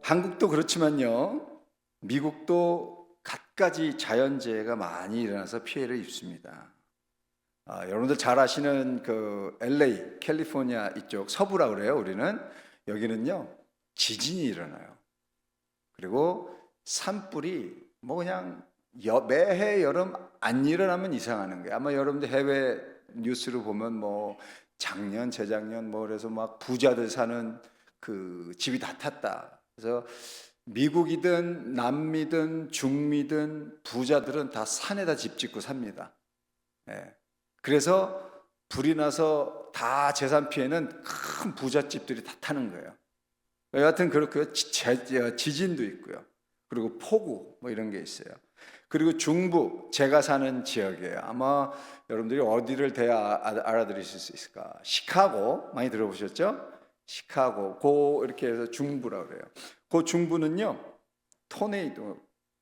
한국도 그렇지만요, 미국도 갖가지 자연재해가 많이 일어나서 피해를 입습니다. 여러분들 잘 아시는 그 LA, 캘리포니아 이쪽 서부라 그래요. 우리는 여기는요 지진이 일어나요. 그리고 산불이 뭐 그냥 매해 여름 안 일어나면 이상하는 거예요. 아마 여러분들 해외 뉴스를 보면 뭐 작년, 재작년 뭐 그래서 막 부자들 사는 그 집이 다 탔다. 그래서 미국이든 남미든 중미든 부자들은 다 산에다 집 짓고 삽니다. 예. 그래서 불이 나서 다 재산 피해는 큰 부잣집들이 다 타는 거예요. 여하튼 그렇고요. 지진도 있고요. 그리고 폭우 뭐 이런 게 있어요. 그리고 중부 제가 사는 지역이에요. 아마 여러분들이 어디를 대야 알아들으실 수 있을까? 시카고 많이 들어보셨죠? 시카고 고 이렇게 해서 중부라고 그래요. 그 중부는요 토네이도가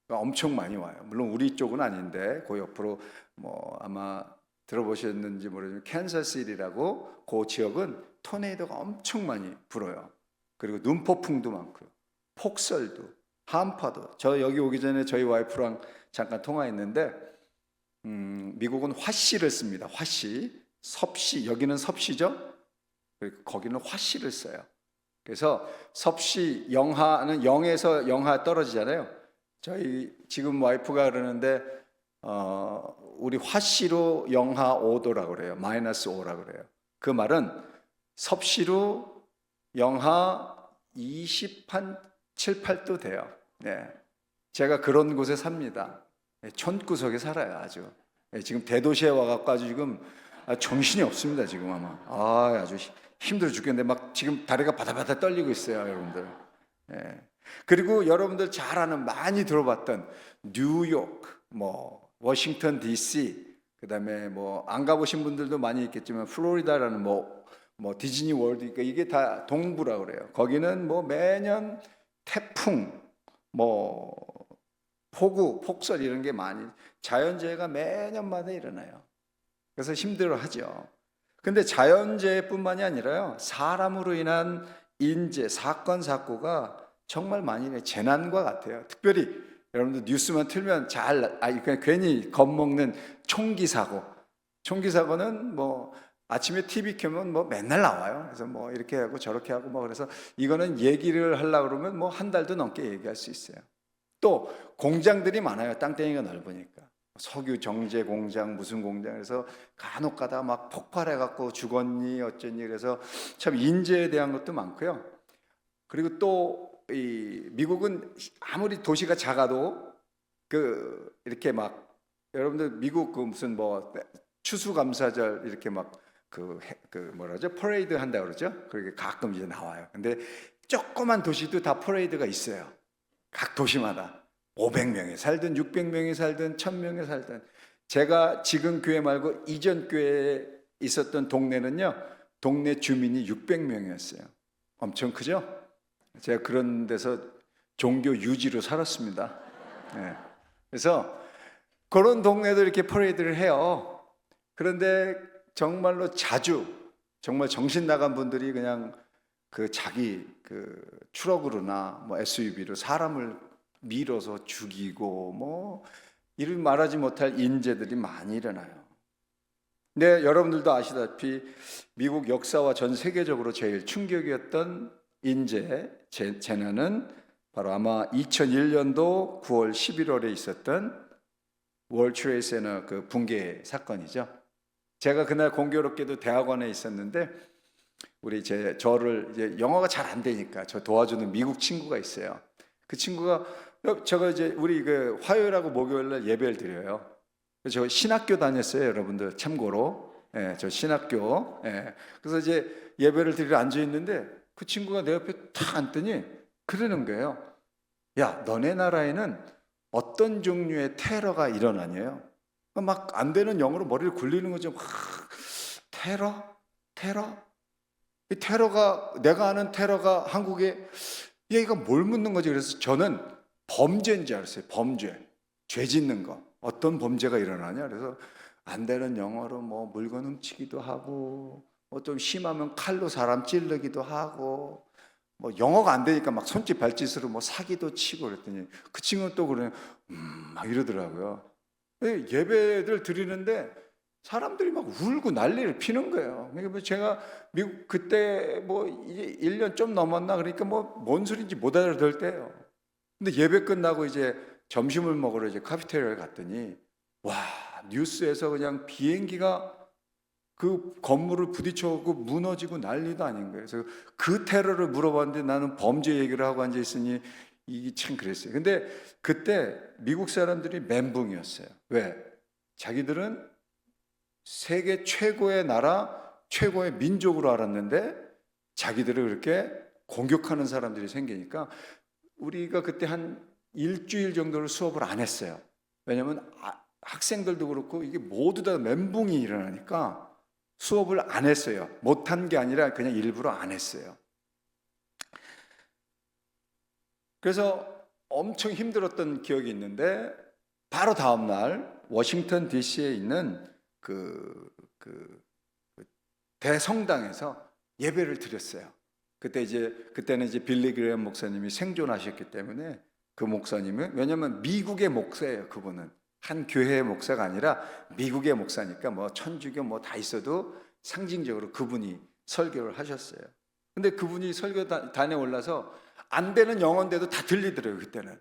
엄청 많이 와요. 물론 우리 쪽은 아닌데 그 옆으로 뭐 아마 들어보셨는지 모르지만 캔자스시티라고 그 지역은 토네이도가 엄청 많이 불어요. 그리고 눈폭풍도 많고요. 폭설도, 한파도. 저 여기 오기 전에 저희 와이프랑 잠깐 통화했는데 미국은 화씨를 씁니다. 화씨, 섭씨. 여기는 섭씨죠. 거기는 화씨를 써요. 그래서 섭씨 영하는 0에서 영하 떨어지잖아요. 저희 지금 와이프가 그러는데 우리 화씨로 영하 5도라고 그래요. 마이너스 5라고 그래요. 그 말은 섭씨로 영하 27, 8도 돼요. 네. 제가 그런 곳에 삽니다. 촌구석에 살아요, 아주. 지금 대도시에 와갖고 아주 지금 정신이 없습니다, 지금 아마. 아주 힘들어 죽겠는데 막 지금 다리가 바다바다 떨리고 있어요, 여러분들. 예. 그리고 여러분들 잘 아는 많이 들어봤던 뉴욕, 뭐 워싱턴 DC, 그다음에 뭐 안 가보신 분들도 많이 있겠지만 플로리다라는 뭐 디즈니 월드, 이게 다 동부라고 그래요. 거기는 뭐 매년 태풍, 뭐 폭우, 폭설 이런 게 많이 자연재해가 매년마다 일어나요. 그래서 힘들어하죠. 근데 자연재해뿐만이 아니라요, 사람으로 인한 인재, 사건, 사고가 정말 많이 일어나요. 재난과 같아요. 특별히 여러분들 뉴스만 틀면 그냥 괜히 겁먹는 총기 사고. 총기 사고는 뭐 아침에 TV 켜면 뭐 맨날 나와요. 그래서 뭐 이렇게 하고 저렇게 하고 뭐 그래서 이거는 얘기를 하려고 그러면 뭐 한 달도 넘게 얘기할 수 있어요. 또 공장들이 많아요. 땅덩이가 넓으니까. 석유 정제 공장 무슨 공장에서 간혹 가다 막 폭발해 갖고 죽었니 어쩌니 그래서 참 인재에 대한 것도 많고요. 그리고 또 이 미국은 아무리 도시가 작아도 그 이렇게 막 여러분들 미국 그 무슨 뭐 추수감사절 이렇게 막 그 뭐라죠? 퍼레이드 한다 그러죠? 그게 가끔 이제 나와요. 근데 조그만 도시도 다 퍼레이드가 있어요. 각 도시마다 500명이 살든 600명이 살든 1000명이 살든. 제가 지금 교회 말고 이전 교회에 있었던 동네는요, 동네 주민이 600명이었어요. 엄청 크죠? 제가 그런 데서 종교 유지로 살았습니다. 네. 그래서 그런 동네도 이렇게 퍼레이드를 해요. 그런데 정말로 자주 정말 정신 나간 분들이 그냥 그 자기 그 트럭으로나 뭐 SUV로 사람을 밀어서 죽이고 뭐 이를 말하지 못할 인재들이 많이 일어나요. 근데 여러분들도 아시다시피 미국 역사와 전 세계적으로 제일 충격이었던 재난은 바로 아마 2001년도 9월 11월에 있었던 월드 트레이드 센터 그 붕괴 사건이죠. 제가 그날 공교롭게도 대학원에 있었는데 저를 이제 영어가 잘 안 되니까 저 도와주는 미국 친구가 있어요. 그 친구가 제가 이제 우리 그 화요일하고 목요일날 예배를 드려요. 저 신학교 다녔어요, 여러분들 참고로. 예, 저 신학교. 예. 그래서 이제 예배를 드리러 앉아 있는데 그 친구가 내 옆에 탁 앉더니 그러는 거예요. 야, 너네 나라에는 어떤 종류의 테러가 일어나냐요? 막 안 되는 영어로 머리를 굴리는 거죠. 테러? 이 테러가, 내가 아는 테러가 한국에, 얘가 뭘 묻는 거지? 그래서 저는 범죄인 줄 알았어요. 범죄. 죄 짓는 거. 어떤 범죄가 일어나냐? 그래서 안 되는 영어로 뭐 물건 훔치기도 하고, 뭐 좀 심하면 칼로 사람 찌르기도 하고, 뭐 영어가 안 되니까 막 손짓 발짓으로 뭐 사기도 치고 그랬더니 그 친구는 또 그래 막 이러더라고요. 예배를 드리는데 사람들이 막 울고 난리를 피는 거예요. 그러니까 뭐 제가 미국 그때 뭐 이제 1년 좀 넘었나 그러니까 뭐 뭔 소리인지 못 알아들 때예요. 근데 예배 끝나고 이제 점심을 먹으러 이제 카피테리아를 갔더니 와, 뉴스에서 그냥 비행기가 그 건물을 부딪혀고 무너지고 난리도 아닌 거예요. 그래서 그 테러를 물어봤는데 나는 범죄 얘기를 하고 앉아 있으니 이게 참 그랬어요. 근데 그때 미국 사람들이 멘붕이었어요. 왜? 자기들은 세계 최고의 나라, 최고의 민족으로 알았는데 자기들을 그렇게 공격하는 사람들이 생기니까 우리가 그때 한 일주일 정도를 수업을 안 했어요. 왜냐하면 학생들도 그렇고 이게 모두 다 멘붕이 일어나니까 수업을 안 했어요. 못한 게 아니라 그냥 일부러 안 했어요. 그래서 엄청 힘들었던 기억이 있는데 바로 다음 날 워싱턴 DC에 있는 그 대성당에서 예배를 드렸어요. 그때는 이제 빌리 그레엄 목사님이 생존하셨기 때문에 그 목사님은 왜냐하면 미국의 목사예요. 그분은 한 교회의 목사가 아니라 미국의 목사니까 뭐 천주교 뭐 다 있어도 상징적으로 그분이 설교를 하셨어요. 근데 그분이 설교단에 올라서 안 되는 영어인데도 다 들리더라고요. 그때는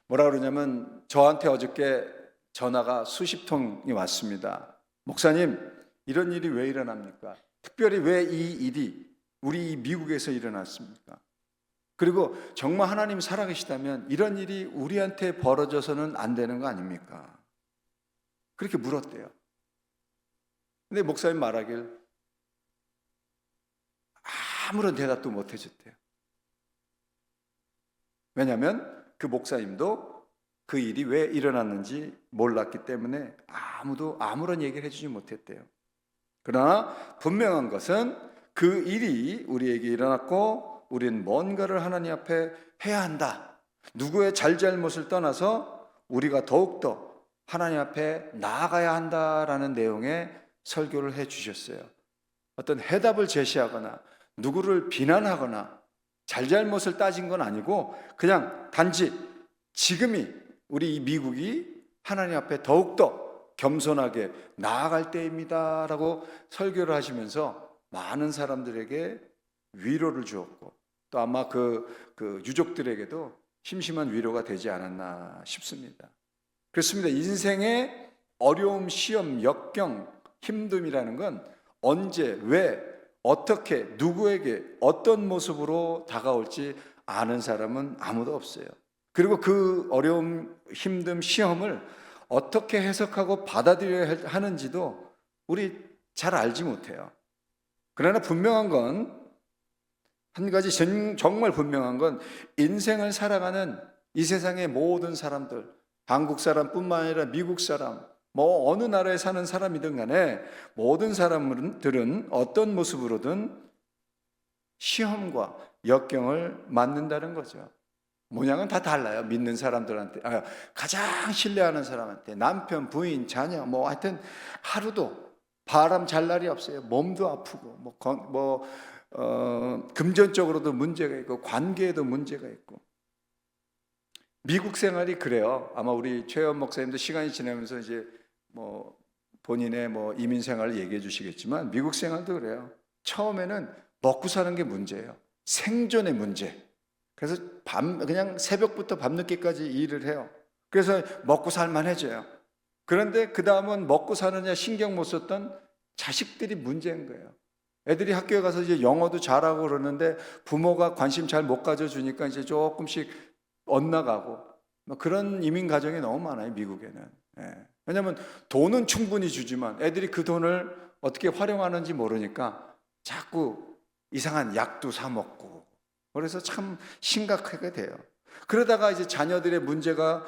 뭐라 그러냐면 저한테 어저께 전화가 수십 통이 왔습니다. 목사님, 이런 일이 왜 일어납니까? 특별히 왜 이 일이 우리 미국에서 일어났습니까? 그리고 정말 하나님 살아계시다면 이런 일이 우리한테 벌어져서는 안 되는 거 아닙니까? 그렇게 물었대요. 근데 목사님 말하길 아무런 대답도 못 해줬대요. 왜냐하면 그 목사님도 그 일이 왜 일어났는지 몰랐기 때문에 아무도 아무런 얘기를 해주지 못했대요. 그러나 분명한 것은 그 일이 우리에게 일어났고 우리는 뭔가를 하나님 앞에 해야 한다. 누구의 잘잘못을 떠나서 우리가 더욱더 하나님 앞에 나아가야 한다라는 내용의 설교를 해 주셨어요. 어떤 해답을 제시하거나 누구를 비난하거나 잘잘못을 따진 건 아니고 그냥 단지 지금이 우리 미국이 하나님 앞에 더욱더 겸손하게 나아갈 때입니다 라고 설교를 하시면서 많은 사람들에게 위로를 주었고 또 아마 그 유족들에게도 심심한 위로가 되지 않았나 싶습니다. 그렇습니다. 인생의 어려움, 시험, 역경, 힘듦이라는 건 언제, 왜, 어떻게, 누구에게, 어떤 모습으로 다가올지 아는 사람은 아무도 없어요. 그리고 그 어려움, 힘듦, 시험을 어떻게 해석하고 받아들여야 하는지도 우리 잘 알지 못해요. 그러나 분명한 건, 한 가지 정말 분명한 건 인생을 살아가는 이 세상의 모든 사람들, 한국 사람뿐만 아니라 미국 사람, 뭐 어느 나라에 사는 사람이든 간에 모든 사람들은 어떤 모습으로든 시험과 역경을 맞는다는 거죠. 모양은 다 달라요. 믿는 사람들한테, 가장 신뢰하는 사람한테, 남편, 부인, 자녀, 뭐 하여튼 하루도 바람 잘 날이 없어요. 몸도 아프고, 금전적으로도 문제가 있고, 관계에도 문제가 있고. 미국 생활이 그래요. 아마 우리 최현 목사님도 시간이 지나면서 이제 뭐 본인의 뭐 이민 생활을 얘기해 주시겠지만 미국 생활도 그래요. 처음에는 먹고 사는 게 문제예요. 생존의 문제. 그래서 그냥 새벽부터 밤늦게까지 일을 해요. 그래서 먹고 살만해져요. 그런데 그 다음은 먹고 사느냐 신경 못 썼던 자식들이 문제인 거예요. 애들이 학교에 가서 이제 영어도 잘하고 그러는데 부모가 관심 잘 못 가져주니까 이제 조금씩 엇나가고 그런 이민 가정이 너무 많아요. 미국에는. 왜냐하면 돈은 충분히 주지만 애들이 그 돈을 어떻게 활용하는지 모르니까 자꾸 이상한 약도 사 먹고 그래서 참 심각하게 돼요. 그러다가 이제 자녀들의 문제가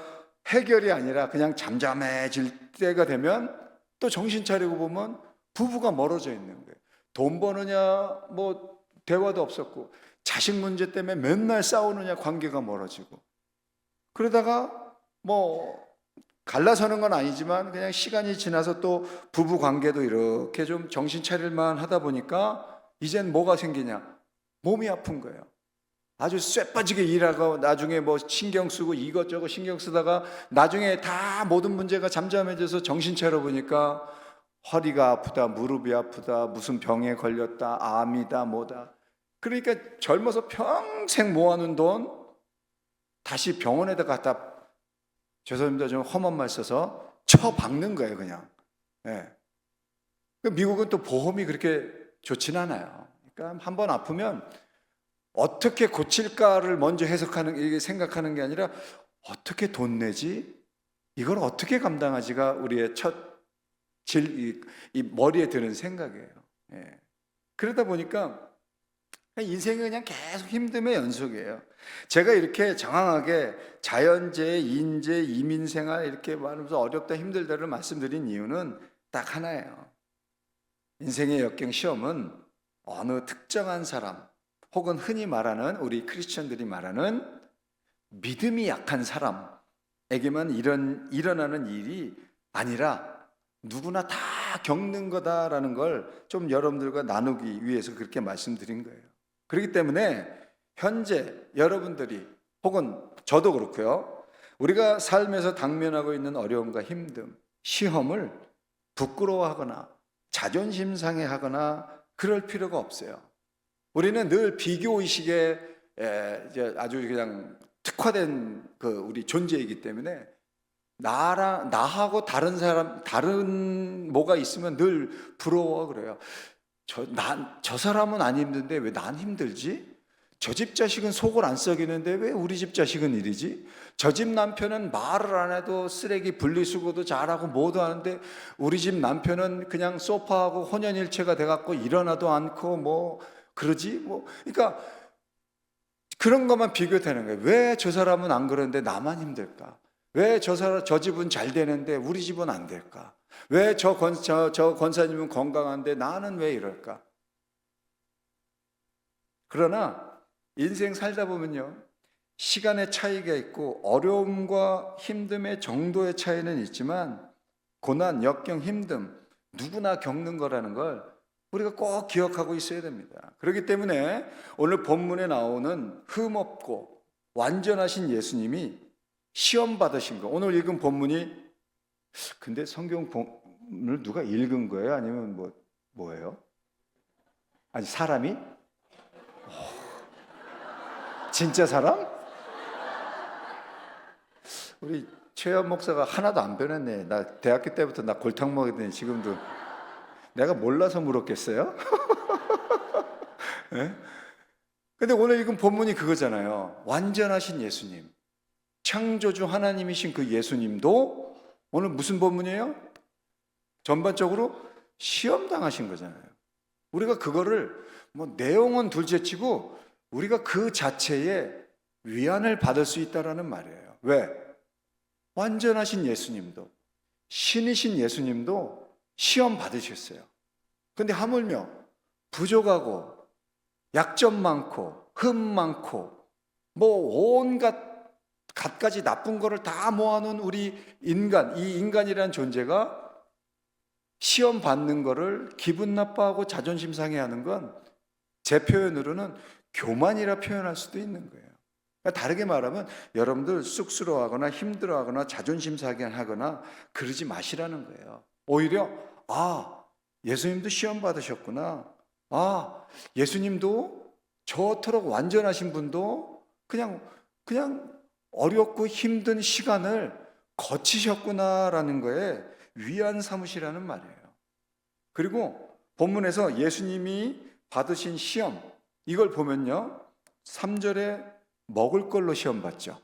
해결이 아니라 그냥 잠잠해질 때가 되면 또 정신 차리고 보면 부부가 멀어져 있는 거예요. 돈 버느냐 뭐 대화도 없었고 자식 문제 때문에 맨날 싸우느냐 관계가 멀어지고 그러다가 뭐 갈라서는 건 아니지만 그냥 시간이 지나서 또 부부 관계도 이렇게 좀 정신 차릴만 하다 보니까 이젠 뭐가 생기냐? 몸이 아픈 거예요. 아주 쇠빠지게 일하고 나중에 뭐 신경 쓰고 이것저것 신경 쓰다가 나중에 다 모든 문제가 잠잠해져서 정신 차려 보니까 허리가 아프다, 무릎이 아프다, 무슨 병에 걸렸다, 암이다, 뭐다. 그러니까 젊어서 평생 모아놓은 돈 다시 병원에다 갖다, 죄송합니다, 좀 험한 말 써서 쳐박는 거예요, 그냥. 예. 미국은 또 보험이 그렇게 좋진 않아요. 그러니까 한번 아프면 어떻게 고칠까를 먼저 이게 생각하는 게 아니라 어떻게 돈 내지? 이걸 어떻게 감당하지가 우리의 이 머리에 드는 생각이에요. 예. 그러다 보니까 인생이 그냥 계속 힘듦의 연속이에요. 제가 이렇게 장황하게 자연재해, 인재, 이민생활 이렇게 말하면서 어렵다 힘들다를 말씀드린 이유는 딱 하나예요. 인생의 역경 시험은 어느 특정한 사람 혹은 흔히 말하는 우리 크리스천들이 말하는 믿음이 약한 사람에게만 일어나는 일이 아니라 누구나 다 겪는 거다라는 걸 좀 여러분들과 나누기 위해서 그렇게 말씀드린 거예요. 그렇기 때문에 현재 여러분들이 혹은 저도 그렇고요. 우리가 삶에서 당면하고 있는 어려움과 힘듦, 시험을 부끄러워하거나 자존심 상해하거나 그럴 필요가 없어요. 우리는 늘 비교의식에 아주 그냥 특화된 우리 존재이기 때문에 나하고 다른 뭐가 있으면 늘 부러워 그래요. 저 사람은 안 힘든데 왜 난 힘들지? 저 집 자식은 속을 안 썩이는데 왜 우리 집 자식은 이러지? 저 집 남편은 말을 안 해도 쓰레기 분리수거도 잘하고 뭐도 하는데 우리 집 남편은 그냥 소파하고 혼연일체가 돼갖고 일어나도 않고 뭐 그러지? 뭐 그러니까 그런 것만 비교되는 거예요. 왜 저 사람은 안 그러는데 나만 힘들까? 왜 저 집은 잘 되는데 우리 집은 안 될까? 왜 저 권사님은 건강한데 나는 왜 이럴까? 그러나 인생 살다 보면요, 시간의 차이가 있고 어려움과 힘듦의 정도의 차이는 있지만 고난, 역경, 힘듦 누구나 겪는 거라는 걸 우리가 꼭 기억하고 있어야 됩니다. 그렇기 때문에 오늘 본문에 나오는 흠없고 완전하신 예수님이 시험 받으신 거, 오늘 읽은 본문이, 근데 성경 본문을 누가 읽은 거예요? 아니면 뭐예요? 아니 사람이? 진짜 사람? 우리 최현 목사가 하나도 안 변했네. 나 대학교 때부터 나 골탕 먹이더니 지금도 내가 몰라서 물었겠어요? 네? 근데 오늘 읽은 본문이 그거잖아요. 완전하신 예수님, 창조주 하나님이신 그 예수님도 오늘 무슨 본문이에요? 전반적으로 시험 당하신 거잖아요. 우리가 그거를 내용은 둘째치고 우리가 그 자체에 위안을 받을 수 있다라는 말이에요. 왜? 완전하신 예수님도, 신이신 예수님도 시험 받으셨어요. 근데 하물며 부족하고 약점 많고 흠 많고 온갖 갖가지 나쁜 거를 다 모아놓은 우리 인간, 이 인간이라는 존재가 시험 받는 거를 기분 나빠하고 자존심 상해하는 건 제 표현으로는 교만이라 표현할 수도 있는 거예요. 그러니까 다르게 말하면 여러분들 쑥스러워하거나 힘들어하거나 자존심 상해하거나 그러지 마시라는 거예요. 오히려 예수님도 시험 받으셨구나. 예수님도 저토록 완전하신 분도 그냥 어렵고 힘든 시간을 거치셨구나라는 거에 위안 삼으시라는 말이에요. 그리고 본문에서 예수님이 받으신 시험, 이걸 보면요, 3절에 먹을 걸로 시험 받죠.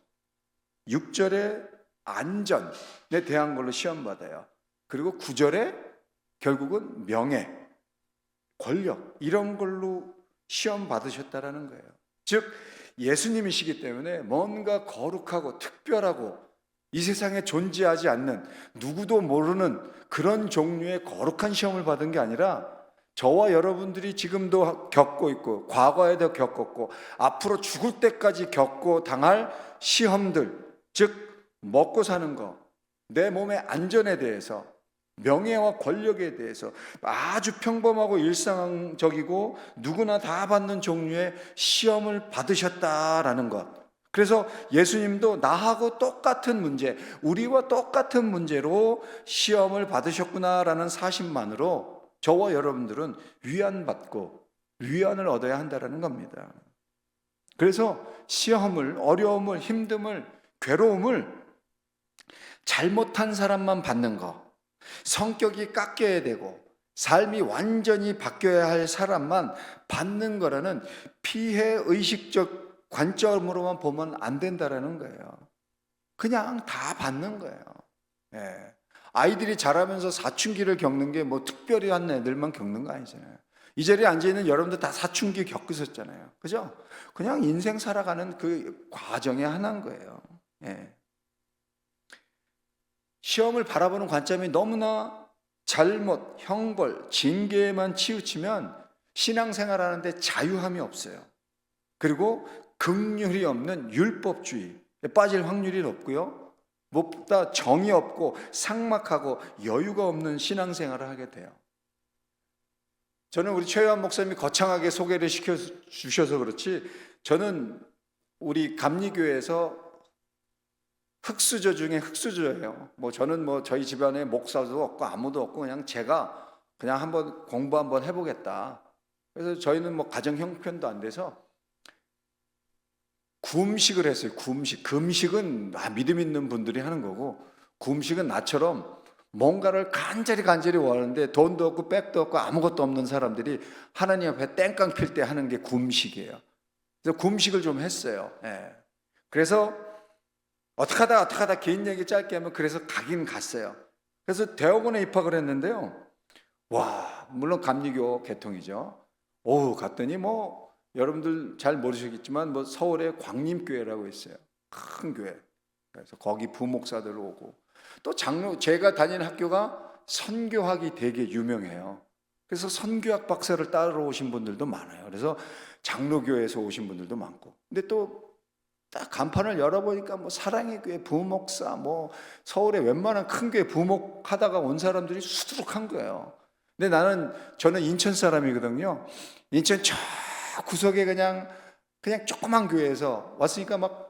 6절에 안전에 대한 걸로 시험 받아요. 그리고 9절에 결국은 명예, 권력 이런 걸로 시험 받으셨다라는 거예요. 즉 예수님이시기 때문에 뭔가 거룩하고 특별하고 이 세상에 존재하지 않는 누구도 모르는 그런 종류의 거룩한 시험을 받은 게 아니라 저와 여러분들이 지금도 겪고 있고 과거에도 겪었고 앞으로 죽을 때까지 겪고 당할 시험들, 즉 먹고 사는 거, 내 몸의 안전에 대해서, 명예와 권력에 대해서 아주 평범하고 일상적이고 누구나 다 받는 종류의 시험을 받으셨다라는 것. 그래서 예수님도 나하고 똑같은 문제, 우리와 똑같은 문제로 시험을 받으셨구나라는 사실만으로 저와 여러분들은 위안받고 위안을 얻어야 한다는 겁니다. 그래서 시험을, 어려움을, 힘듦을, 괴로움을 잘못한 사람만 받는 거, 성격이 깎여야 되고 삶이 완전히 바뀌어야 할 사람만 받는 거라는 피해 의식적 관점으로만 보면 안 된다라는 거예요. 그냥 다 받는 거예요. 예. 아이들이 자라면서 사춘기를 겪는 게 뭐 특별히 한 애들만 겪는 거 아니잖아요. 이 자리에 앉아있는 여러분들 다 사춘기 겪으셨잖아요. 그죠? 그냥 인생 살아가는 그 과정의 하나인 거예요. 예. 시험을 바라보는 관점이 너무나 잘못, 형벌, 징계에만 치우치면 신앙생활하는데 자유함이 없어요. 그리고 긍휼이 없는 율법주의에 빠질 확률이 높고요. 무엇보다 정이 없고 삭막하고 여유가 없는 신앙생활을 하게 돼요. 저는 우리 최요한 목사님이 거창하게 소개를 시켜주셔서 그렇지, 저는 우리 감리교회에서 흑수저 중에 흑수저예요. 저는 저희 집안에 목사도 없고 아무도 없고 그냥 제가 그냥 한번 공부 한번 해보겠다. 그래서 저희는 가정 형편도 안 돼서 구음식을 했어요. 구음식. 금식은 믿음 있는 분들이 하는 거고, 구음식은 나처럼 뭔가를 간절히 원하는데 돈도 없고 백도 없고 아무것도 없는 사람들이 하나님 앞에 땡깡 필 때 하는 게 구음식이에요. 그래서 구음식을 좀 했어요. 예. 그래서 어떻게 하다 개인 얘기 짧게 하면 그래서 가긴 갔어요. 그래서 대학원에 입학을 했는데요. 와, 물론 감리교 계통이죠. 갔더니 여러분들 잘 모르시겠지만 서울에 광림교회라고 있어요. 큰 교회. 그래서 거기 부목사들 오고 또 제가 다니는 학교가 선교학이 되게 유명해요. 그래서 선교학 박사를 따러 오신 분들도 많아요. 그래서 장로교회에서 오신 분들도 많고. 근데 또 딱 간판을 열어보니까 사랑의 교회 부목사, 서울에 웬만한 큰 교회 부목하다가 온 사람들이 수두룩한 거예요. 근데 저는 인천 사람이거든요. 인천 저 구석에 그냥 조그만 교회에서 왔으니까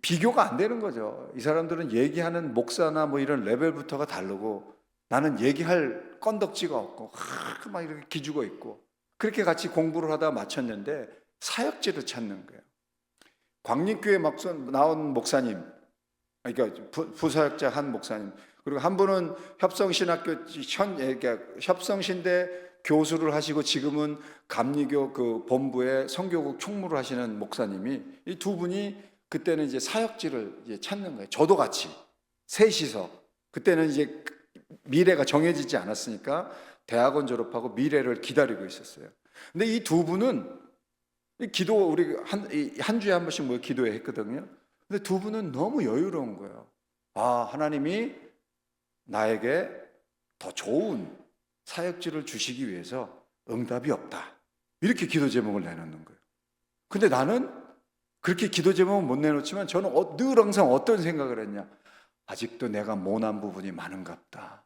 비교가 안 되는 거죠. 이 사람들은 얘기하는 목사나 이런 레벨부터가 다르고 나는 얘기할 건덕지가 없고 막 이렇게 기죽어 있고 그렇게 같이 공부를 하다 마쳤는데 사역지를 찾는 거예요. 광림교회 나온 목사님, 그러니까 부사역자 한 목사님, 그리고 한 분은 협성신대 교수를 하시고 지금은 감리교 그 본부의 선교국 총무를 하시는 목사님이, 이 두 분이 그때는 이제 사역지를 이제 찾는 거예요. 저도 같이 셋이서. 그때는 이제 미래가 정해지지 않았으니까 대학원 졸업하고 미래를 기다리고 있었어요. 근데 이 두 분은 우리 한 주에 한 번씩 기도회 했거든요. 근데 두 분은 너무 여유로운 거예요. 하나님이 나에게 더 좋은 사역지를 주시기 위해서 응답이 없다. 이렇게 기도 제목을 내놓는 거예요. 근데 나는 그렇게 기도 제목은 못 내놓지만 저는 늘 항상 어떤 생각을 했냐. 아직도 내가 모난 부분이 많은갑다.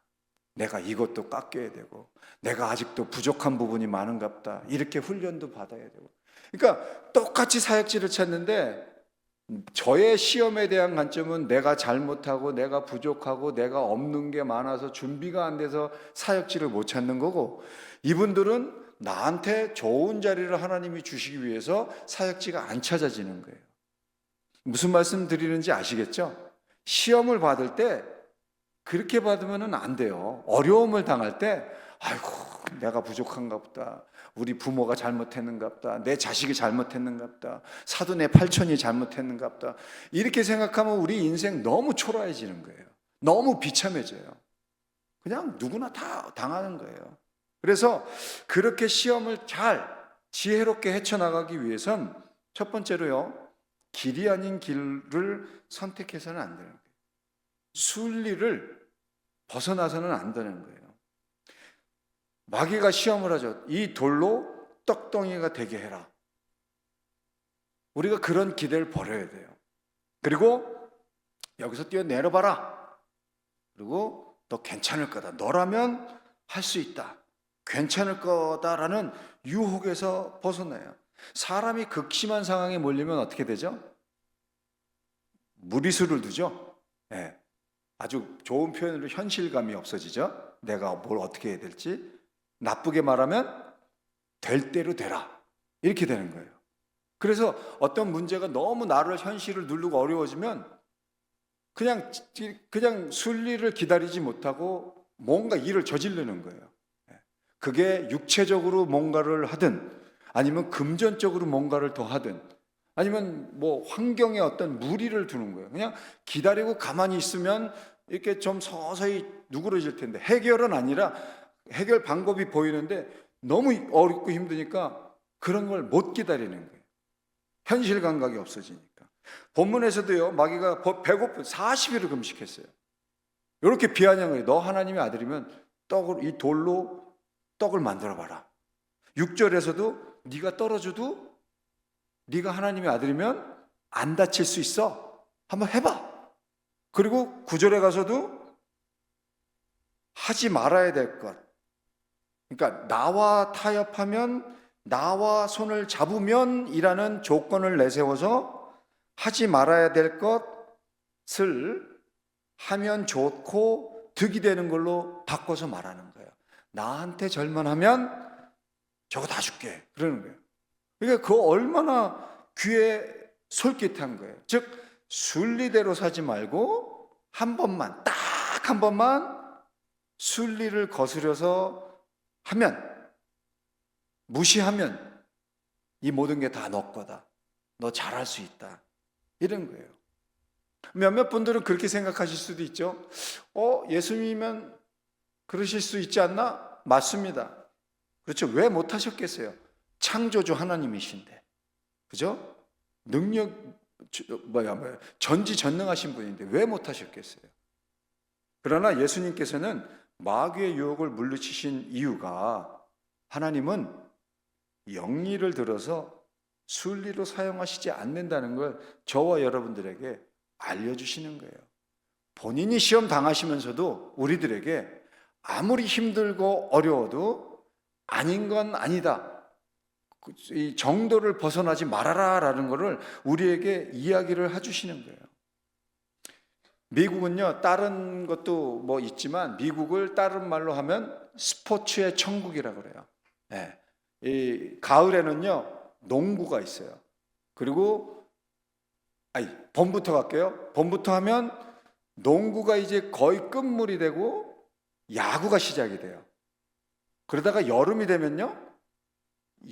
내가 이것도 깎여야 되고 내가 아직도 부족한 부분이 많은갑다. 이렇게 훈련도 받아야 되고. 그러니까 똑같이 사역지를 찾는데 저의 시험에 대한 관점은 내가 잘못하고 내가 부족하고 내가 없는 게 많아서 준비가 안 돼서 사역지를 못 찾는 거고, 이분들은 나한테 좋은 자리를 하나님이 주시기 위해서 사역지가 안 찾아지는 거예요. 무슨 말씀 드리는지 아시겠죠? 시험을 받을 때 그렇게 받으면 안 돼요. 어려움을 당할 때 아이고 내가 부족한가 보다, 우리 부모가 잘못했는가 보다, 내 자식이 잘못했는가 보다, 사도 내 팔촌이 잘못했는가 보다, 이렇게 생각하면 우리 인생 너무 초라해지는 거예요. 너무 비참해져요. 그냥 누구나 다 당하는 거예요. 그래서 그렇게 시험을 잘 지혜롭게 헤쳐나가기 위해선 첫 번째로요, 길이 아닌 길을 선택해서는 안 되는 거예요. 순리를 벗어나서는 안 되는 거예요. 마귀가 시험을 하죠. 이 돌로 떡덩이가 되게 해라. 우리가 그런 기대를 버려야 돼요. 그리고 여기서 뛰어내려봐라. 그리고 너 괜찮을 거다. 너라면 할 수 있다. 괜찮을 거다라는 유혹에서 벗어나요. 사람이 극심한 상황에 몰리면 어떻게 되죠? 무리수를 두죠. 네. 아주 좋은 표현으로 현실감이 없어지죠. 내가 뭘 어떻게 해야 될지. 나쁘게 말하면 될 대로 되라. 이렇게 되는 거예요. 그래서 어떤 문제가 너무 나를 현실을 누르고 어려워지면 그냥 순리를 기다리지 못하고 뭔가 일을 저지르는 거예요. 그게 육체적으로 뭔가를 하든 아니면 금전적으로 뭔가를 더 하든 아니면 뭐 환경에 어떤 무리를 두는 거예요. 그냥 기다리고 가만히 있으면 이렇게 좀 서서히 누그러질 텐데 해결은 아니라 해결 방법이 보이는데 너무 어렵고 힘드니까 그런 걸 못 기다리는 거예요. 현실 감각이 없어지니까. 본문에서도요, 마귀가 배고픈 40일을 금식했어요. 이렇게 비아냥을 해. 너 하나님의 아들이면 이 돌로 떡을 만들어 봐라. 6절에서도 네가 떨어져도 네가 하나님의 아들이면 안 다칠 수 있어. 한번 해봐. 그리고 9절에 가서도 하지 말아야 될 것. 그러니까 나와 타협하면, 나와 손을 잡으면 이라는 조건을 내세워서 하지 말아야 될 것을 하면 좋고 득이 되는 걸로 바꿔서 말하는 거예요. 나한테 절만 하면 저거 다 줄게. 그러는 거예요. 그러니까 그거 얼마나 귀에 솔깃한 거예요. 즉 순리대로 사지 말고 한 번만, 딱 한 번만 순리를 거스려서 하면, 무시하면 이 모든 게 다 너 거다. 너 잘할 수 있다. 이런 거예요. 몇몇 분들은 그렇게 생각하실 수도 있죠. 예수님이면 그러실 수 있지 않나? 맞습니다. 그렇죠. 왜 못하셨겠어요? 창조주 하나님이신데. 그죠? 전지전능하신 분인데 왜 못하셨겠어요? 그러나 예수님께서는 마귀의 유혹을 물리치신 이유가 하나님은 영리를 들어서 순리로 사용하시지 않는다는 걸 저와 여러분들에게 알려주시는 거예요. 본인이 시험 당하시면서도 우리들에게 아무리 힘들고 어려워도 아닌 건 아니다. 이 정도를 벗어나지 말아라 라는 것을 우리에게 이야기를 해주시는 거예요. 미국은요, 다른 것도 뭐 있지만 미국을 다른 말로 하면 스포츠의 천국이라고 그래요. 네. 이 가을에는요, 농구가 있어요. 그리고 봄부터 갈게요. 봄부터 하면 농구가 이제 거의 끝물이 되고 야구가 시작이 돼요. 그러다가 여름이 되면요,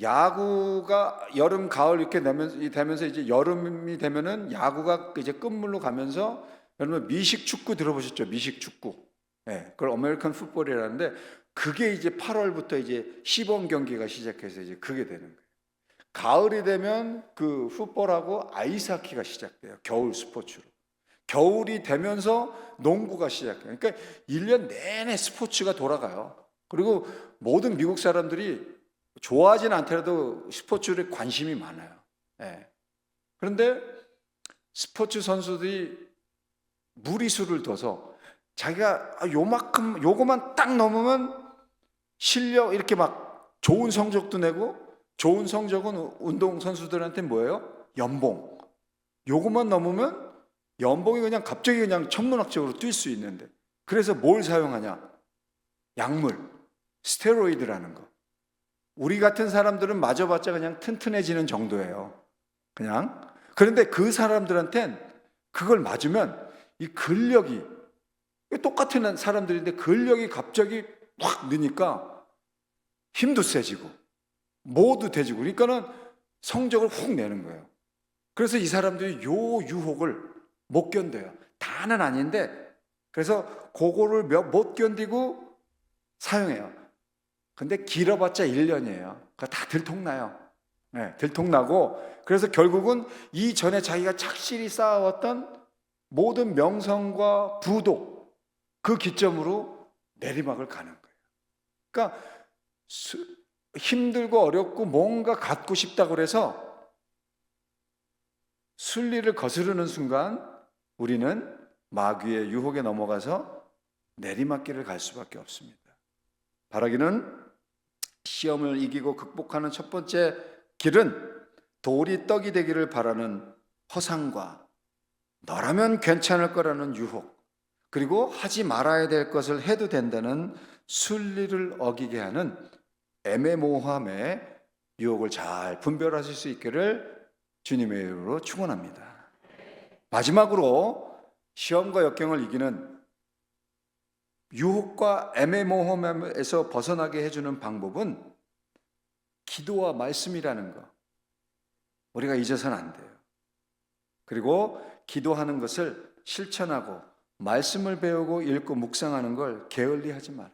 야구가 여름, 가을 이렇게 되면서 이제 여름이 되면은 야구가 이제 끝물로 가면서, 여러분 미식 축구 들어보셨죠? 미식 축구. 네, 그걸 아메리칸 풋볼이라는데 그게 이제 8월부터 이제 시범 경기가 시작해서 이제 그게 되는 거예요. 가을이 되면 그 풋볼하고 아이스하키가 시작돼요. 겨울 스포츠로. 겨울이 되면서 농구가 시작해요. 그러니까 1년 내내 스포츠가 돌아가요. 그리고 모든 미국 사람들이 좋아하지는 않더라도 스포츠에 관심이 많아요. 네. 그런데 스포츠 선수들이 무리수를 둬서 자기가 요만큼, 요거만 딱 넘으면 실력, 이렇게 막 좋은 성적도 내고, 좋은 성적은 운동선수들한테 뭐예요? 연봉. 요거만 넘으면 연봉이 그냥 갑자기 그냥 천문학적으로 뛸 수 있는데, 그래서 뭘 사용하냐? 약물, 스테로이드라는 거. 우리 같은 사람들은 맞아봤자 그냥 튼튼해지는 정도예요. 그냥. 그런데 그 사람들한텐 그걸 맞으면 이 근력이, 똑같은 사람들인데 근력이 갑자기 확 느니까 힘도 세지고 뭐도 돼지고, 그러니까는 성적을 훅 내는 거예요. 그래서 이 사람들이 요 유혹을 못 견뎌요. 다는 아닌데, 그래서 그거를 못 견디고 사용해요. 근데 길어봤자 1년이에요. 그거 다 들통나요. 네, 들통나고, 그래서 결국은 이전에 자기가 착실히 쌓아왔던 모든 명성과 부도, 그 기점으로 내리막을 가는 거예요. 그러니까 힘들고 어렵고 뭔가 갖고 싶다고 그래서 순리를 거스르는 순간 우리는 마귀의 유혹에 넘어가서 내리막길을 갈 수밖에 없습니다. 바라기는 시험을 이기고 극복하는 첫 번째 길은 돌이 떡이 되기를 바라는 허상과 너라면 괜찮을 거라는 유혹, 그리고 하지 말아야 될 것을 해도 된다는 순리를 어기게 하는 애매모호함의 유혹을 잘 분별하실 수 있기를 주님의 이름으로 축원합니다. 마지막으로 시험과 역경을 이기는 유혹과 애매모호함에서 벗어나게 해주는 방법은 기도와 말씀이라는 거, 우리가 잊어서는 안 돼요. 그리고 기도하는 것을 실천하고 말씀을 배우고 읽고 묵상하는 걸 게을리하지 말아요.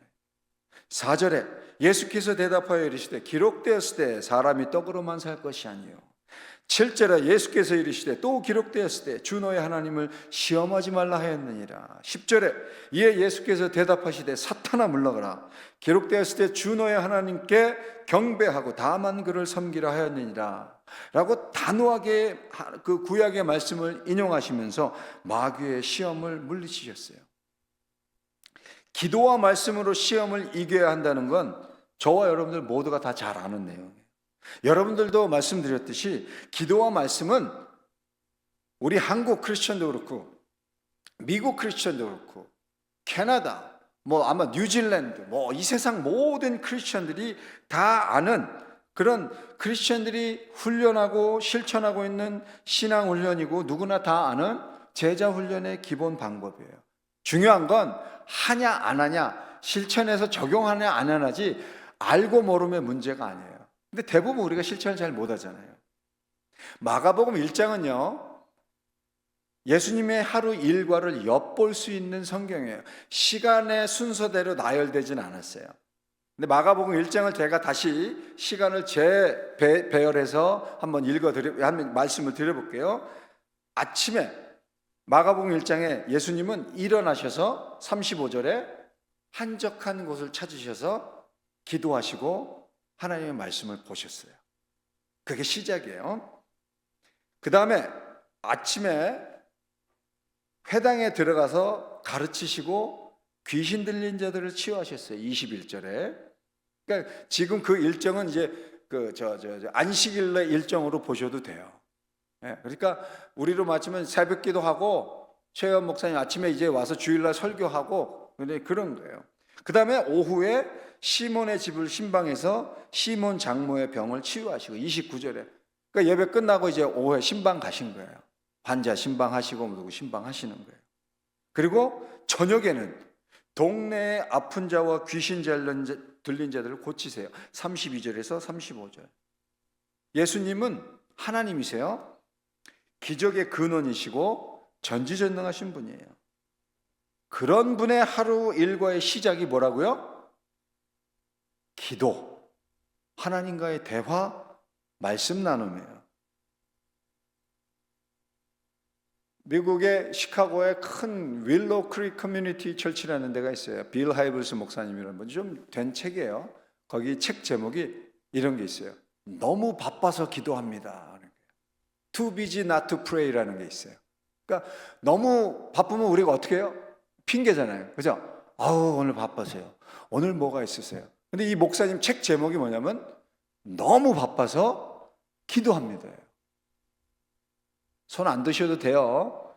4절에 예수께서 대답하여 이르시되 기록되었을 때 사람이 떡으로만 살 것이 아니요 7절에 예수께서 이르시되 또 기록되었을 때 주 너의 하나님을 시험하지 말라 하였느니라. 10절에 이에 예수께서 대답하시되 사탄아 물러가라. 기록되었을 때 주 너의 하나님께 경배하고 다만 그를 섬기라 하였느니라 라고 단호하게 그 구약의 말씀을 인용하시면서 마귀의 시험을 물리치셨어요. 기도와 말씀으로 시험을 이겨야 한다는 건 저와 여러분들 모두가 다 잘 아는 내용이에요. 여러분들도 말씀드렸듯이 기도와 말씀은 우리 한국 크리스천도 그렇고 미국 크리스천도 그렇고 캐나다, 아마 뉴질랜드, 이 세상 모든 크리스천들이 다 아는 그런 크리스천들이 훈련하고 실천하고 있는 신앙 훈련이고 누구나 다 아는 제자 훈련의 기본 방법이에요. 중요한 건 하냐 안 하냐, 실천해서 적용하냐 안 하냐지 알고 모르면 문제가 아니에요. 근데 대부분 우리가 실천을 잘 못하잖아요. 마가복음 1장은요 예수님의 하루 일과를 엿볼 수 있는 성경이에요. 시간의 순서대로 나열되진 않았어요. 근데 마가복음 1장을 제가 다시 시간을 재배열해서 한번 한번 말씀을 드려볼게요. 아침에 마가복음 1장에 예수님은 일어나셔서 35절에 한적한 곳을 찾으셔서 기도하시고 하나님의 말씀을 보셨어요. 그게 시작이에요. 그 다음에 아침에 회당에 들어가서 가르치시고 귀신 들린 자들을 치유하셨어요. 21절에. 그러니까 지금 그 일정은 이제 안식일의 일정으로 보셔도 돼요. 그러니까 우리로 맞추면 새벽 기도하고 최현 목사님 아침에 이제 와서 주일날 설교하고 그런 거예요. 그 다음에 오후에 시몬의 집을 신방해서 시몬 장모의 병을 치유하시고 29절에 그러니까 예배 끝나고 이제 오후에 신방 가신 거예요. 환자 신방하시고 누구 신방하시는 거예요. 그리고 저녁에는 동네의 아픈 자와 귀신 들린 자들을 고치세요. 32절에서 35절. 예수님은 하나님이세요. 기적의 근원이시고 전지전능하신 분이에요. 그런 분의 하루 일과의 시작이 뭐라고요? 기도, 하나님과의 대화, 말씀 나눔이에요. 미국의 시카고에 큰 윌로우 크릭 커뮤니티 철치라는 데가 있어요. 빌 하이블스 목사님이라는 분 좀 된 책이에요. 거기 책 제목이 이런 게 있어요. 너무 바빠서 기도합니다. Too busy not to pray라는 게 있어요. 그러니까 너무 바쁘면 우리가 어떻게 해요? 핑계잖아요. 그죠? 오늘 바빠서요. 오늘 뭐가 있으세요? 근데 이 목사님 책 제목이 뭐냐면 너무 바빠서 기도합니다. 손 안 드셔도 돼요.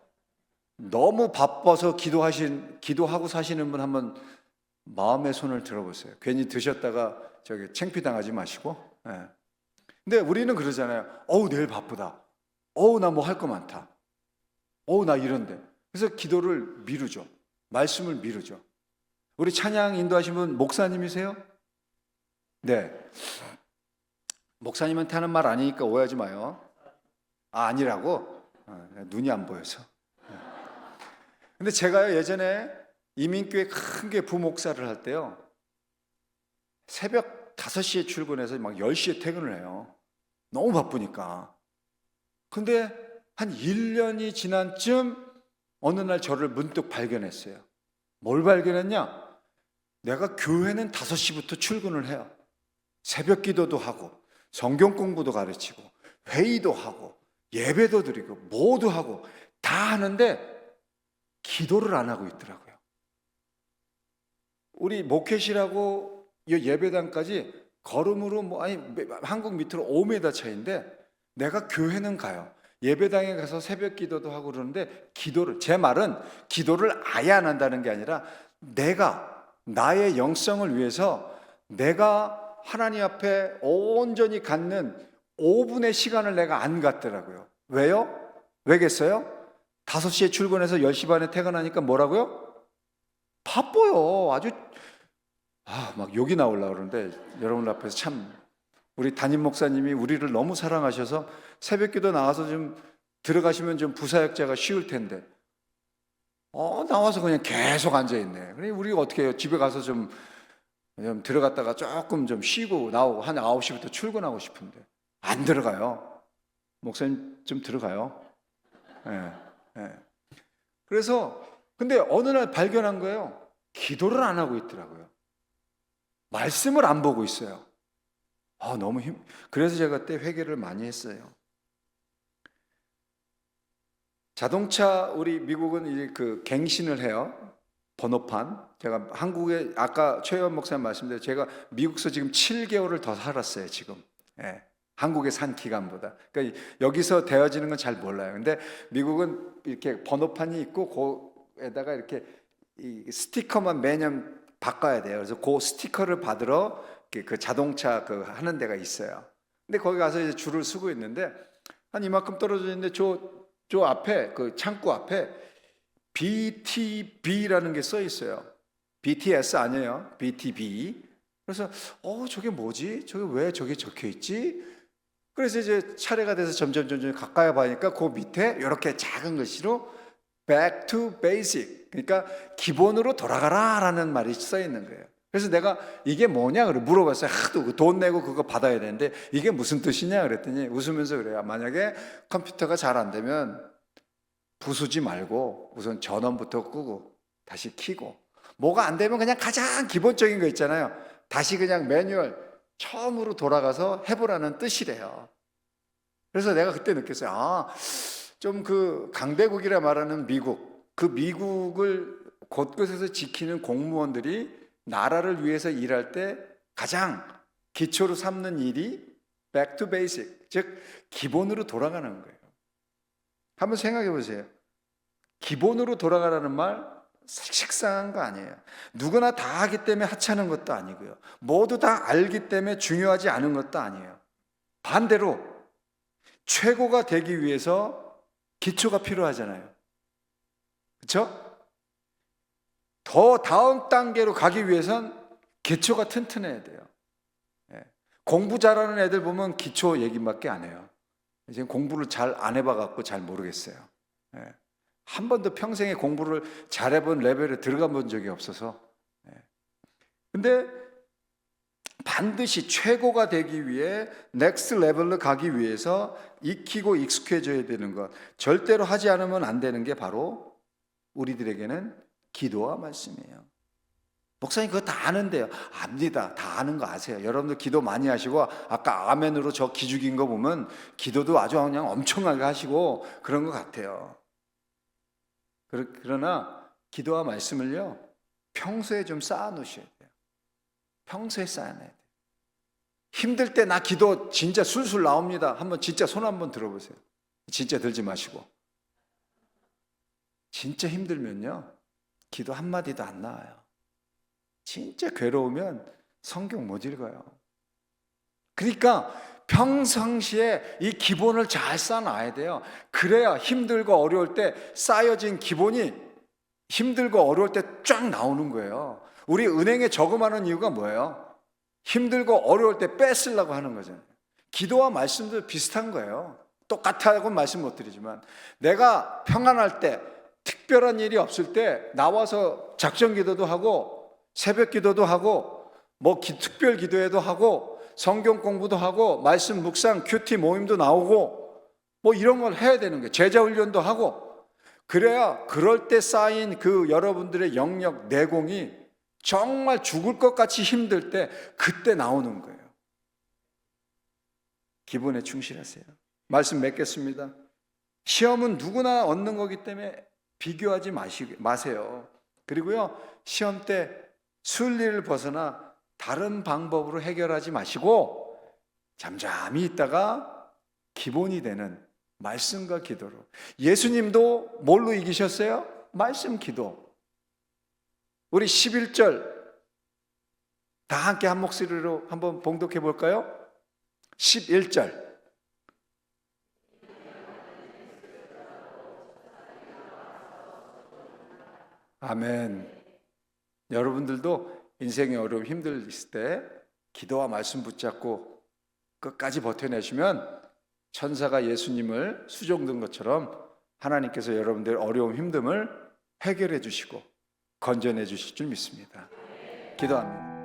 너무 바빠서 기도하고 사시는 분 한번 마음의 손을 들어보세요. 괜히 드셨다가 창피당하지 마시고. 근데 우리는 그러잖아요. 내일 바쁘다. 나 뭐 할 거 많다. 나 이런데. 그래서 기도를 미루죠. 말씀을 미루죠. 우리 찬양 인도하신 분 목사님이세요? 네. 목사님한테 하는 말 아니니까 오해하지 마요. 아니라고? 눈이 안 보여서. 근데 제가요 예전에 이민교회 큰 게 부목사를 할 때요 새벽 5시에 출근해서 막 10시에 퇴근을 해요. 너무 바쁘니까. 근데 한 1년이 지난 쯤 어느 날 저를 문득 발견했어요. 뭘 발견했냐? 내가 교회는 5시부터 출근을 해요. 새벽 기도도 하고 성경 공부도 가르치고 회의도 하고 예배도 드리고 모두 하고 다 하는데 기도를 안 하고 있더라고요. 우리 모켓이라고 이 예배당까지 걸음으로 뭐 아니 한국 밑으로 5m 차이인데 내가 교회는 가요. 예배당에 가서 새벽 기도도 하고 그러는데 기도를 제 말은 기도를 아예 안 한다는 게 아니라 내가 나의 영성을 위해서 내가 하나님 앞에 온전히 갖는 5분의 시간을 내가 안 갖더라고요. 왜요? 왜겠어요? 5시에 출근해서 10시 반에 퇴근하니까 뭐라고요? 바빠요. 아주 막 욕이 나오려고 그러는데 여러분 앞에서 참 우리 담임 목사님이 우리를 너무 사랑하셔서 새벽 기도 나와서 좀 들어가시면 좀 부사역자가 쉬울 텐데 나와서 그냥 계속 앉아있네. 그래 우리가 어떻게 해요? 집에 가서 좀 들어갔다가 조금 좀 쉬고 나오고 한 9시부터 출근하고 싶은데 안 들어가요. 목사님 좀 들어가요. 예, 예. 그래서 근데 어느 날 발견한 거예요. 기도를 안 하고 있더라고요. 말씀을 안 보고 있어요. 너무 그래서 제가 그때 회개를 많이 했어요. 자동차 우리 미국은 이제 그 갱신을 해요. 번호판. 제가 한국에 아까 최현 목사님 말씀대로 제가 미국서 지금 7개월을 더 살았어요. 지금. 예. 한국에 산 기간보다. 그러니까 여기서 되어지는 건 잘 몰라요. 근데 미국은 이렇게 번호판이 있고 거에다가 이렇게 이 스티커만 매년 바꿔야 돼요. 그래서 그 스티커를 받으러 그 자동차 그 하는 데가 있어요. 근데 거기 가서 이제 줄을 서고 있는데 한 이만큼 떨어져 있는데 저 앞에 그 창구 앞에 BTB라는 게 써 있어요. BTS 아니에요. BTB. 그래서 저게 뭐지? 저게 왜 저게 적혀 있지? 그래서 이제 차례가 돼서 점점 가까이 봐니까 그 밑에 이렇게 작은 글씨로 Back to Basic. 그러니까 기본으로 돌아가라라는 말이 써 있는 거예요. 그래서 내가 이게 뭐냐 그래 물어봤어요. 하도 돈 내고 그거 받아야 되는데 이게 무슨 뜻이냐 그랬더니 웃으면서 그래요. 만약에 컴퓨터가 잘 안 되면 부수지 말고 우선 전원부터 끄고 다시 켜고 뭐가 안 되면 그냥 가장 기본적인 거 있잖아요. 다시 그냥 매뉴얼 처음으로 돌아가서 해보라는 뜻이래요. 그래서 내가 그때 느꼈어요. 좀 그 강대국이라 말하는 미국, 그 미국을 곳곳에서 지키는 공무원들이 나라를 위해서 일할 때 가장 기초로 삼는 일이 back to basic, 즉 기본으로 돌아가는 거예요. 한번 생각해 보세요. 기본으로 돌아가라는 말 식상한 거 아니에요. 누구나 다 하기 때문에 하찮은 것도 아니고요. 모두 다 알기 때문에 중요하지 않은 것도 아니에요. 반대로 최고가 되기 위해서 기초가 필요하잖아요. 그렇죠? 더 다음 단계로 가기 위해선 기초가 튼튼해야 돼요. 공부 잘하는 애들 보면 기초 얘기밖에 안 해요. 이제 공부를 잘 안 해봐갖고 잘 모르겠어요. 한 번도 평생에 공부를 잘해본 레벨에 들어가 본 적이 없어서. 근데 반드시 최고가 되기 위해 넥스트 레벨로 가기 위해서 익히고 익숙해져야 되는 것, 절대로 하지 않으면 안 되는 게 바로 우리들에게는 기도와 말씀이에요. 목사님 그거 다 아는데요. 압니다. 다 아는 거 아세요. 여러분들 기도 많이 하시고 아까 아멘으로 저 기죽인 거 보면 기도도 아주 그냥 엄청나게 하시고 그런 것 같아요. 그러나 기도와 말씀을요 평소에 좀 쌓아 놓으셔야 돼요. 평소에 쌓아놔야 돼요. 힘들 때 나 기도 진짜 술술 나옵니다. 한번 진짜 손 한번 들어보세요. 진짜 들지 마시고. 진짜 힘들면요 기도 한마디도 안 나와요. 진짜 괴로우면 성경 못 읽어요. 그러니까 평상시에 이 기본을 잘 쌓아놔야 돼요. 그래야 힘들고 어려울 때 쌓여진 기본이 힘들고 어려울 때 쫙 나오는 거예요. 우리 은행에 저금하는 이유가 뭐예요? 힘들고 어려울 때 뺏으려고 하는 거잖아요. 기도와 말씀도 비슷한 거예요. 똑같다고 말씀 못 드리지만 내가 평안할 때 특별한 일이 없을 때 나와서 작전 기도도 하고 새벽 기도도 하고 뭐 특별 기도회도 하고 성경 공부도 하고 말씀 묵상 큐티 모임도 나오고 뭐 이런 걸 해야 되는 거예요. 제자 훈련도 하고 그래야 그럴 때 쌓인 그 여러분들의 영역 내공이 정말 죽을 것 같이 힘들 때 그때 나오는 거예요. 기본에 충실하세요. 말씀 맺겠습니다. 시험은 누구나 얻는 거기 때문에 비교하지 마세요. 그리고요 시험 때 순리를 벗어나 다른 방법으로 해결하지 마시고 잠잠히 있다가 기본이 되는 말씀과 기도로. 예수님도 뭘로 이기셨어요? 말씀, 기도. 우리 11절 다 함께 한 목소리로 한번 봉독해 볼까요? 11절. 아멘. 여러분들도 인생의 어려움, 힘들 때 기도와 말씀 붙잡고 끝까지 버텨내시면 천사가 예수님을 수종든 것처럼 하나님께서 여러분들의 어려움, 힘듦을 해결해 주시고 건져내 주실 줄 믿습니다. 기도합니다.